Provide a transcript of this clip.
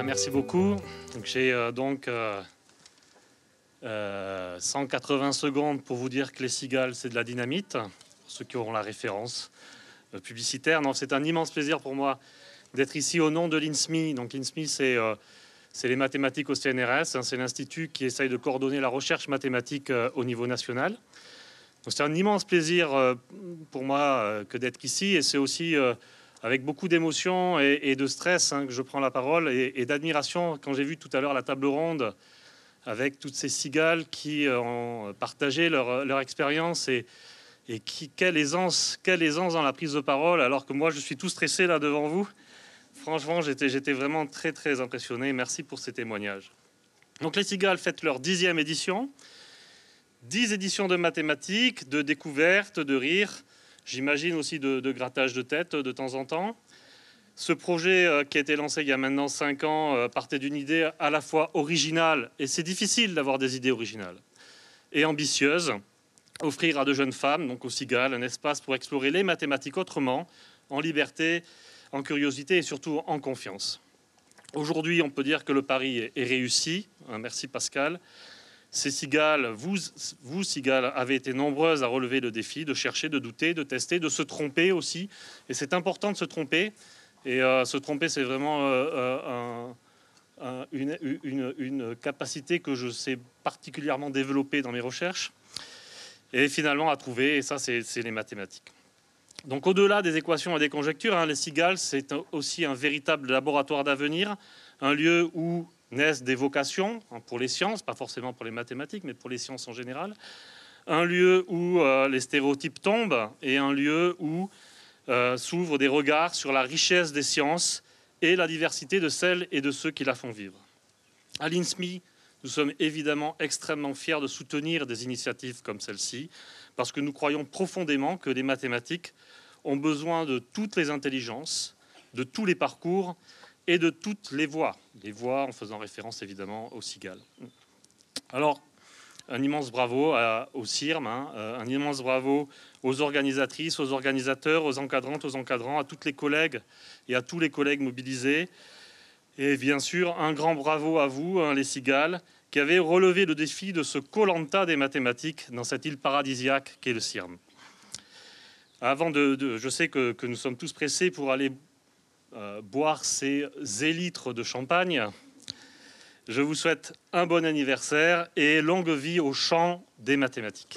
Merci beaucoup. J'ai 180 secondes pour vous dire que les cigales, c'est de la dynamite, pour ceux qui auront la référence publicitaire. Non, c'est un immense plaisir pour moi d'être ici au nom de l'INSMI. Donc l'INSMI, c'est les mathématiques au CNRS. C'est l'institut qui essaye de coordonner la recherche mathématique au niveau national. Donc c'est un immense plaisir pour moi que d'être ici, et c'est aussi avec beaucoup d'émotion et de stress que je prends la parole, et d'admiration quand j'ai vu tout à l'heure la table ronde avec toutes ces cigales qui ont partagé leur expérience, et quelle aisance dans la prise de parole, alors que moi je suis tout stressé là devant vous. Franchement, j'étais vraiment très impressionné. Merci pour ces témoignages. Donc les cigales fêtent leur 10e édition. 10 éditions de mathématiques, de découvertes, de rires, j'imagine aussi de grattage de tête de temps en temps. Ce projet qui a été lancé il y a maintenant 5 ans partait d'une idée à la fois originale, et c'est difficile d'avoir des idées originales, et ambitieuses: offrir à de jeunes femmes, donc aux cigales, un espace pour explorer les mathématiques autrement, en liberté, en curiosité et surtout en confiance. Aujourd'hui, on peut dire que le pari est réussi. Merci Pascal. Ces cigales, vous cigales, avez été nombreuses à relever le défi, de chercher, de douter, de tester, de se tromper aussi. Et c'est important de se tromper. Et se tromper, c'est vraiment une capacité que je sais particulièrement développer dans mes recherches. Et finalement à trouver, et ça, c'est les mathématiques. Donc au-delà des équations et des conjectures, les cigales, c'est aussi un véritable laboratoire d'avenir, un lieu où naissent des vocations pour les sciences, pas forcément pour les mathématiques, mais pour les sciences en général. Un lieu où les stéréotypes tombent, et un lieu où s'ouvrent des regards sur la richesse des sciences et la diversité de celles et de ceux qui la font vivre. À l'INSMI, nous sommes évidemment extrêmement fiers de soutenir des initiatives comme celle-ci, parce que nous croyons profondément que les mathématiques ont besoin de toutes les intelligences, de tous les parcours et de toutes les voix en faisant référence évidemment aux cigales. Alors, un immense bravo au CIRM, un immense bravo aux organisatrices, aux organisateurs, aux encadrantes, aux encadrants, à toutes les collègues et à tous les collègues mobilisés. Et bien sûr, un grand bravo à vous, les cigales, qui avez relevé le défi de ce Koh-Lanta des mathématiques dans cette île paradisiaque qu'est le CIRM. Je sais que nous sommes tous pressés pour aller boire ces zélitres de champagne. Je vous souhaite un bon anniversaire et longue vie au chant des mathématiques.